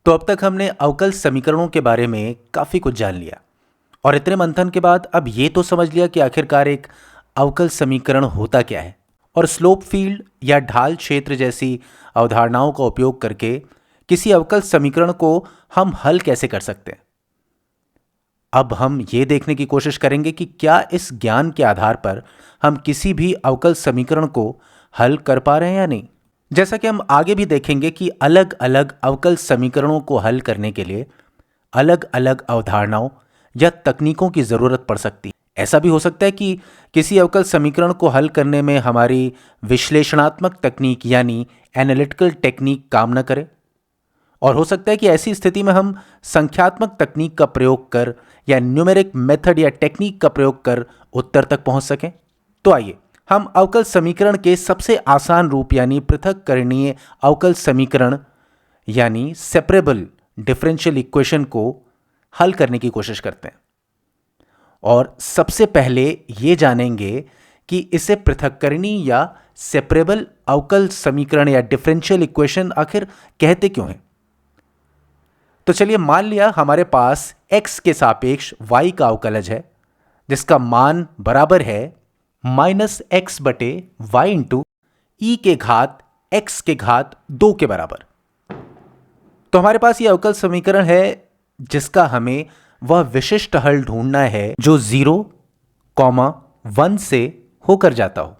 तो अब तक हमने अवकल समीकरणों के बारे में काफ़ी कुछ जान लिया और इतने मंथन के बाद अब ये तो समझ लिया कि आखिरकार एक अवकल समीकरण होता क्या है और स्लोप फील्ड या ढाल क्षेत्र जैसी अवधारणाओं का उपयोग करके किसी अवकल समीकरण को हम हल कैसे कर सकते हैं। अब हम ये देखने की कोशिश करेंगे कि क्या इस ज्ञान के आधार पर हम किसी भी अवकल समीकरण को हल कर पा रहे हैं या नहीं। जैसा कि हम आगे भी देखेंगे कि अलग अलग अवकल समीकरणों को हल करने के लिए अलग अलग अवधारणाओं या तकनीकों की ज़रूरत पड़ सकती है। ऐसा भी हो सकता है कि किसी अवकल समीकरण को हल करने में हमारी विश्लेषणात्मक तकनीक यानी एनालिटिकल टेक्निक काम न करे और हो सकता है कि ऐसी स्थिति में हम संख्यात्मक तकनीक का प्रयोग कर या न्यूमेरिक मेथड या टेक्निक का प्रयोग कर उत्तर तक पहुंच सकें। तो आइए हम अवकल समीकरण के सबसे आसान रूप यानी पृथक्करणीय अवकल समीकरण यानी सेपरेबल डिफरेंशियल इक्वेशन को हल करने की कोशिश करते हैं और सबसे पहले ये जानेंगे कि इसे पृथक्करणीय या सेपरेबल अवकल समीकरण या डिफरेंशियल इक्वेशन आखिर कहते क्यों हैं। तो चलिए मान लिया हमारे पास x के सापेक्ष y का अवकलज है जिसका मान बराबर है -x/y इंटू ई के घात x के घात 2 के बराबर। तो हमारे पास ये अवकल समीकरण है जिसका हमें वह विशिष्ट हल ढूंढना है जो 0, 1 से होकर जाता हो।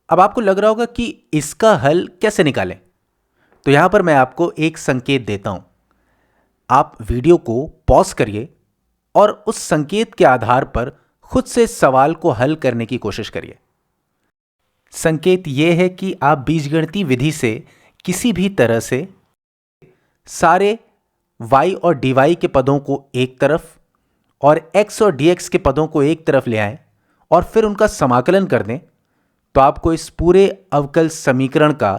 अब आपको लग रहा होगा कि इसका हल कैसे निकालें, तो यहां पर मैं आपको एक संकेत देता हूं। आप वीडियो को पॉज करिए और उस संकेत के आधार पर खुद से सवाल को हल करने की कोशिश करिए। संकेत यह है कि आप बीजगणितीय विधि से किसी भी तरह से सारे y और dy के पदों को एक तरफ और x और dx के पदों को एक तरफ ले आएं और फिर उनका समाकलन कर दें, तो आपको इस पूरे अवकल समीकरण का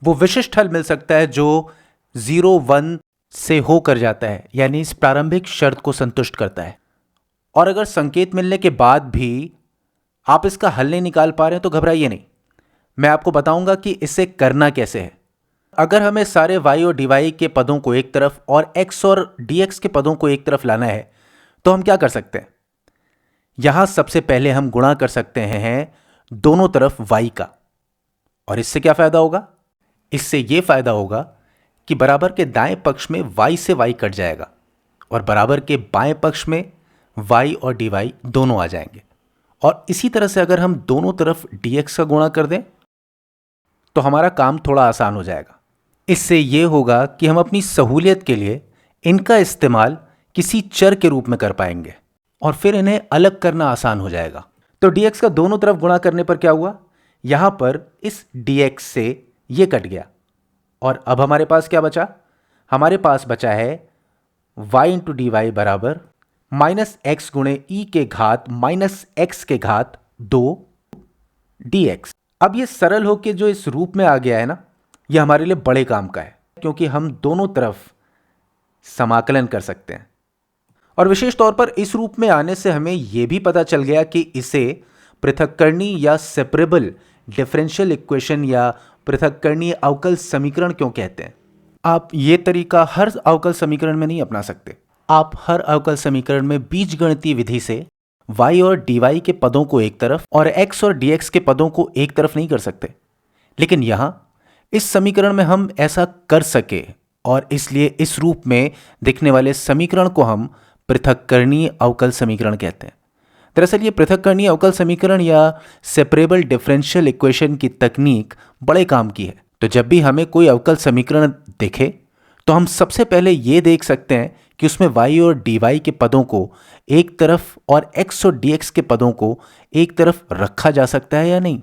वो विशिष्ट हल मिल सकता है जो 0, 1 से होकर जाता है, यानी इस प्रारंभिक शर्त को संतुष्ट करता है। और अगर संकेत मिलने के बाद भी आप इसका हल नहीं निकाल पा रहे हैं तो घबराइए नहीं, मैं आपको बताऊंगा कि इसे करना कैसे है। अगर हमें सारे y और dy के पदों को एक तरफ और x और dx के पदों को एक तरफ लाना है तो हम क्या कर सकते हैं। यहां सबसे पहले हम गुणा कर सकते हैं दोनों तरफ y का, और इससे क्या फायदा होगा। इससे यह फायदा होगा कि बराबर के दाएं पक्ष में y से y कट जाएगा और बराबर के बाएं पक्ष में y और dy दोनों आ जाएंगे। और इसी तरह से अगर हम दोनों तरफ dx का गुणा कर दें तो हमारा काम थोड़ा आसान हो जाएगा। इससे यह होगा कि हम अपनी सहूलियत के लिए इनका इस्तेमाल किसी चर के रूप में कर पाएंगे और फिर इन्हें अलग करना आसान हो जाएगा। तो dx का दोनों तरफ गुणा करने पर क्या हुआ, यहां पर इस dx से यह कट गया और अब हमारे पास क्या बचा, हमारे पास बचा है y इंटू डी वाई बराबर -x गुणे ई के घात -x के घात 2 dx। अब ये सरल होके जो इस रूप में आ गया है ना, यह हमारे लिए बड़े काम का है क्योंकि हम दोनों तरफ समाकलन कर सकते हैं। और विशेष तौर पर इस रूप में आने से हमें यह भी पता चल गया कि इसे पृथक्करणीय या सेपरेबल डिफरेंशियल इक्वेशन या पृथक्करणीय अवकल समीकरण क्यों कहते हैं। आप ये तरीका हर अवकल समीकरण में नहीं अपना सकते। आप हर अवकल समीकरण में बीजगणितीय विधि से y और dy के पदों को एक तरफ और x और dx के पदों को एक तरफ नहीं कर सकते, लेकिन यहां इस समीकरण में हम ऐसा कर सके और इसलिए इस रूप में दिखने वाले समीकरण को हम पृथक्करणीय अवकल समीकरण कहते हैं। दरअसल ये पृथक्करणीय अवकल समीकरण या सेपरेबल डिफरेंशियल इक्वेशन की तकनीक बड़े काम की है। तो जब भी हमें कोई अवकल समीकरण दिखे तो हम सबसे पहले ये देख सकते हैं कि उसमें y और dy के पदों को एक तरफ और x और dx के पदों को एक तरफ रखा जा सकता है या नहीं।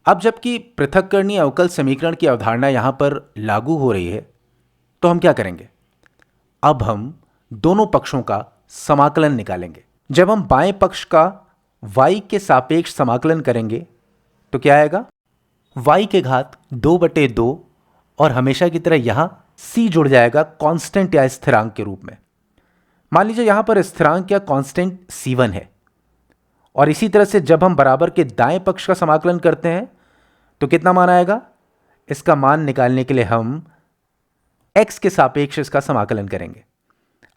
अब जबकि पृथक्करणीय अवकल समीकरण की अवधारणा यहां पर लागू हो रही है तो हम क्या करेंगे, अब हम दोनों पक्षों का समाकलन निकालेंगे। जब हम बाएं पक्ष का y के सापेक्ष समाकलन करेंगे तो क्या आएगा, y के घात 2/2 और हमेशा की तरह यहां c जुड़ जाएगा कांस्टेंट या स्थिरांक के रूप में। मान लीजिए यहां पर स्थिरांक या कांस्टेंट c1 है और इसी तरह से जब हम बराबर के दाएं पक्ष का समाकलन करते हैं तो कितना मान आएगा, इसका मान निकालने के लिए हम x के सापेक्ष इसका समाकलन करेंगे।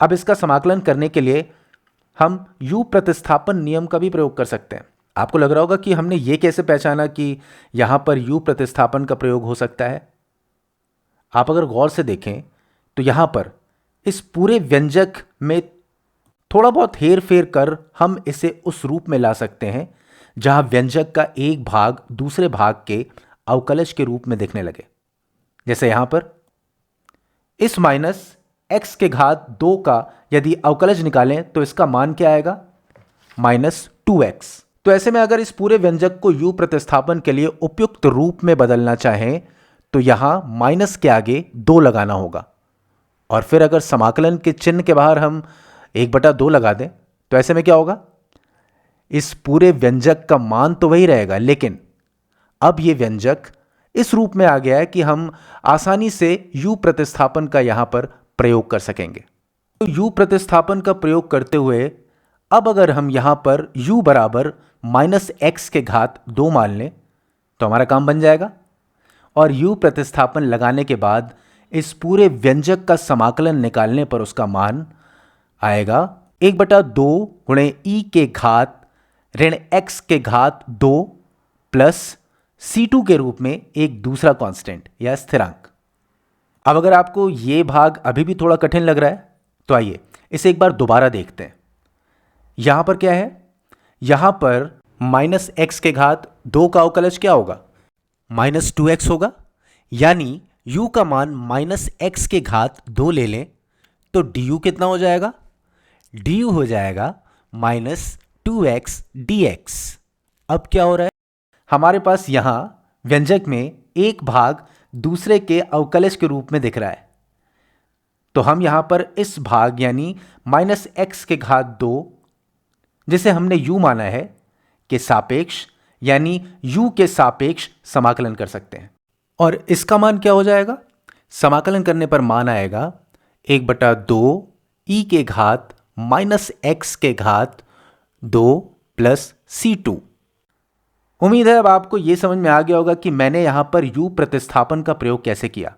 अब इसका समाकलन करने के लिए हम u प्रतिस्थापन नियम का भी प्रयोग कर सकते हैं। आपको लग रहा होगा कि हमने ये कैसे पहचाना कि यहां पर u प्रतिस्थापन का प्रयोग हो सकता है। आप अगर गौर से देखें तो यहां पर इस पूरे व्यंजक में थोड़ा बहुत हेर फेर कर हम इसे उस रूप में ला सकते हैं जहां व्यंजक का एक भाग दूसरे भाग के अवकलज के रूप में दिखने लगे। जैसे यहां पर इस माइनस x के घात 2 का यदि अवकलज निकालें तो इसका मान क्या आएगा, -2x। तो ऐसे में अगर इस पूरे व्यंजक को u प्रतिस्थापन के लिए उपयुक्त रूप में बदलना चाहें तो यहां माइनस के आगे 2 लगाना होगा, और फिर अगर समाकलन के चिन्ह के बाहर हम 1/2 लगा दें तो ऐसे में क्या होगा, इस पूरे व्यंजक का मान तो वही रहेगा, लेकिन अब यह व्यंजक इस रूप में आ गया है कि हम आसानी से u प्रतिस्थापन का यहां पर प्रयोग कर सकेंगे। तो u प्रतिस्थापन का प्रयोग करते हुए अब अगर हम यहां पर u बराबर -x के घात 2 मान लें तो हमारा काम बन जाएगा, और u प्रतिस्थापन लगाने के बाद इस पूरे व्यंजक का समाकलन निकालने पर उसका मान आएगा 1/2 गुणे e के घात ऋण x के घात 2 प्लस C2 के रूप में एक दूसरा कांस्टेंट या स्थिरांक। अब अगर आपको यह भाग अभी भी थोड़ा कठिन लग रहा है तो आइए इसे एक बार दोबारा देखते हैं। यहां पर क्या है, यहां पर -x के घात 2 का अवकलज क्या होगा, -2x होगा, यानी u का मान -x के घात 2 ले लें तो du कितना हो जाएगा, du हो जाएगा -2x dx। अब क्या हो रहा है, हमारे पास यहां व्यंजक में एक भाग दूसरे के अवकलज के रूप में दिख रहा है, तो हम यहां पर इस भाग यानी -x के घात 2 जिसे हमने u माना है के सापेक्ष यानी u के सापेक्ष समाकलन कर सकते हैं, और इसका मान क्या हो जाएगा, समाकलन करने पर मान आएगा 1/2 e के घात -x के घात 2 प्लस C2। उम्मीद है अब आपको यह समझ में आ गया होगा कि मैंने यहां पर u प्रतिस्थापन का प्रयोग कैसे किया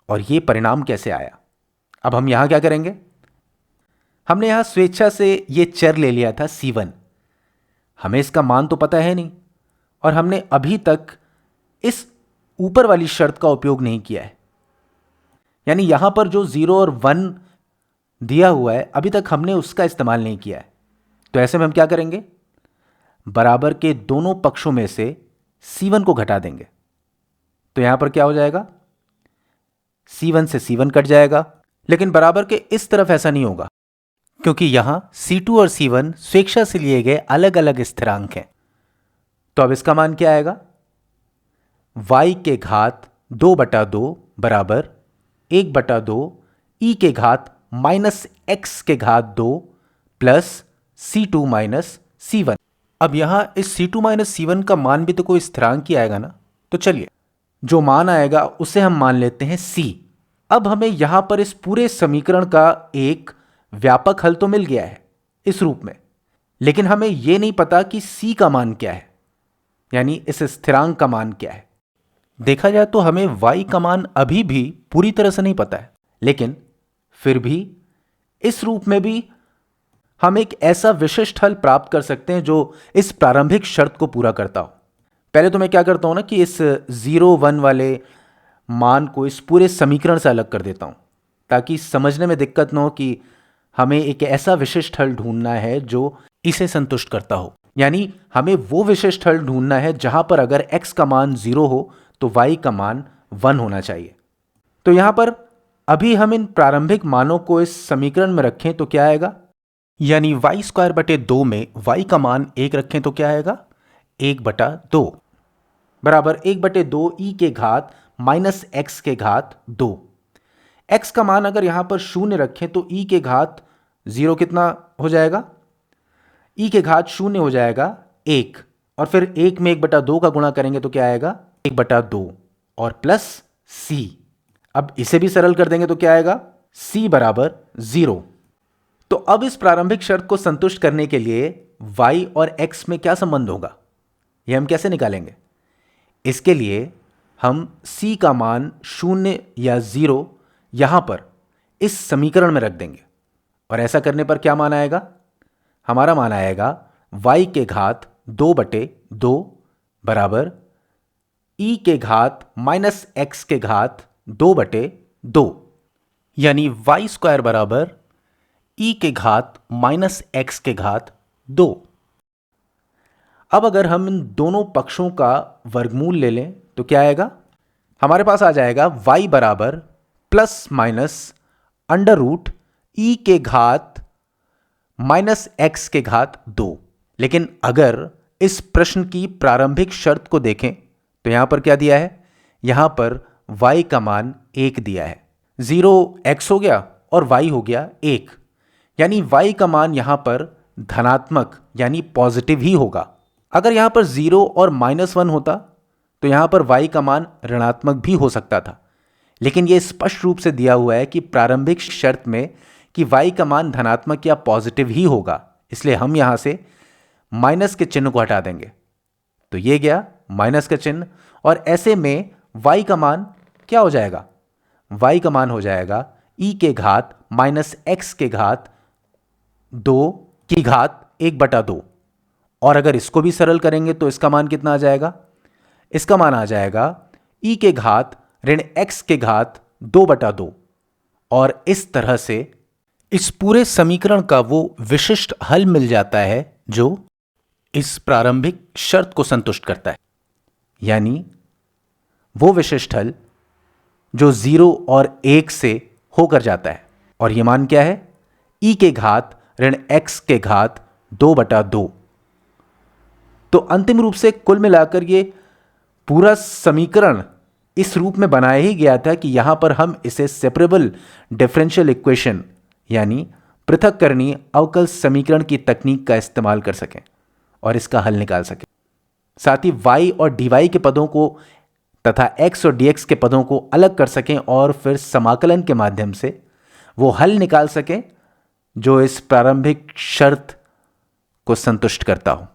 और यह परिणाम कैसे आया। अब हम यहां क्या करेंगे, हमने यहां स्वेच्छा से यह चर ले लिया था C1, हमें इसका मान तो पता है नहीं, और हमने अभी तक इस ऊपर वाली शर्त का उपयोग नहीं किया है, यानी यहां पर जो 0 और 1 दिया हुआ है अभी तक हमने उसका इस्तेमाल नहीं किया है। तो ऐसे में हम क्या करेंगे, बराबर के दोनों पक्षों में से C1 को घटा देंगे, तो यहां पर क्या हो जाएगा, C1 से C1 कट जाएगा, लेकिन बराबर के इस तरफ ऐसा नहीं होगा क्योंकि यहां C2 और C1 स्वेच्छा से लिए गए अलग अलग स्थिरांक हैं। तो अब इसका मान क्या आएगा, y के घात 2/2 बराबर 1/2 e के घात -x के घात 2 प्लस C2 माइनस C1। अब यहां इस C2 माइनस C1 का मान भी तो कोई स्थिरांक ही आएगा ना, तो चलिए जो मान आएगा उसे हम मान लेते हैं C। अब हमें यहां पर इस पूरे समीकरण का एक व्यापक हल तो मिल गया है इस रूप में, लेकिन हमें यह नहीं पता कि C का मान क्या है, यानी इस स्थिरांक का मान क्या है। देखा जाए तो हमें y का मान अभी भी पूरी तरह से नहीं पता है, लेकिन फिर भी इस रूप में भी हम एक ऐसा विशिष्ट हल प्राप्त कर सकते हैं जो इस प्रारंभिक शर्त को पूरा करता हो। पहले तो मैं क्या करता हूं ना कि इस 0 1 वाले मान को इस पूरे समीकरण से अलग कर देता हूं ताकि समझने में दिक्कत न हो कि हमें एक ऐसा विशिष्ट हल ढूंढना है जो इसे संतुष्ट करता हो, यानी हमें वो विशिष्ट हल ढूंढना है जहां पर अगर x का मान 0 हो तो y का मान 1 होना चाहिए। तो यहां पर अभी हम इन प्रारंभिक मानों को इस समीकरण में रखें तो क्या आएगा, यानी y² में y का मान 1 रखें तो क्या आएगा, 1/2 बराबर 1/2 e के घात -x के घात 2। x का मान अगर यहां पर 0 रखें तो e के घात 0 कितना हो जाएगा, e के घात 0 हो जाएगा 1, और फिर 1 में 1/2 का गुणा करेंगे तो क्या आएगा 1/2 और प्लस c। अब इसे भी सरल कर देंगे तो क्या आएगा, c बराबर 0। तो अब इस प्रारंभिक शर्त को संतुष्ट करने के लिए y और x में क्या संबंध होगा, यह हम कैसे निकालेंगे। इसके लिए हम c का मान 0 या 0 यहां पर इस समीकरण में रख देंगे। और ऐसा करने पर क्या मान आएगा? हमारा मान आएगा y के घात 2/2 बराबर e के घात माइनस x के घात 2/2, यानी वाई स्क्वायर बराबर e के घात माइनस x के घात 2। अब अगर हम इन दोनों पक्षों का वर्गमूल ले लें तो क्या आएगा? हमारे पास आ जाएगा y बराबर plus minus under root e के घात माइनस x के घात 2। लेकिन अगर इस प्रश्न की प्रारंभिक शर्त को देखें तो यहां पर क्या दिया है? यहां पर y का मान 1 दिया है। 0x हो गया और y हो गया 1, यानी y का मान यहां पर धनात्मक यानी पॉजिटिव ही होगा। अगर यहां पर 0 और -1 होता तो यहां पर y का मान ऋणात्मक भी हो सकता था, लेकिन यह स्पष्ट रूप से दिया हुआ है कि प्रारंभिक शर्त में कि y का मान धनात्मक या पॉजिटिव ही होगा, इसलिए हम यहां से माइनस के चिन्ह को हटा देंगे। तो ये गया माइनस का चिन्ह, और ऐसे में y का मान क्या हो जाएगा? y का मान हो जाएगा e के घात माइनस x के घात 2 की घात 1/2। और अगर इसको भी सरल करेंगे तो इसका मान कितना आ जाएगा? इसका मान आ जाएगा e के घात ऋण x के घात 2/2। और इस तरह से इस पूरे समीकरण का वो विशिष्ट हल मिल जाता है जो इस प्रारंभिक शर्त को संतुष्ट करता है, यानी वो विशिष्ट हल जो 0 और 1 से होकर जाता है। और ये मान क्या है? e के घात ऋण x के घात 2/2। तो अंतिम रूप से कुल मिलाकर ये पूरा समीकरण इस रूप में बनाया ही गया था कि यहां पर हम इसे सेपरेबल डिफरेंशियल इक्वेशन यानी पृथक्करणीय अवकल समीकरण की तकनीक का इस्तेमाल कर सकें और इसका हल निकाल सकें। साथ ही y और dy के पदों को तथा x और dx के पदों को अलग कर सकें और फिर समाकलन के माध्यम से वो हल निकाल सकें जो इस प्रारंभिक शर्त को संतुष्ट करता हो।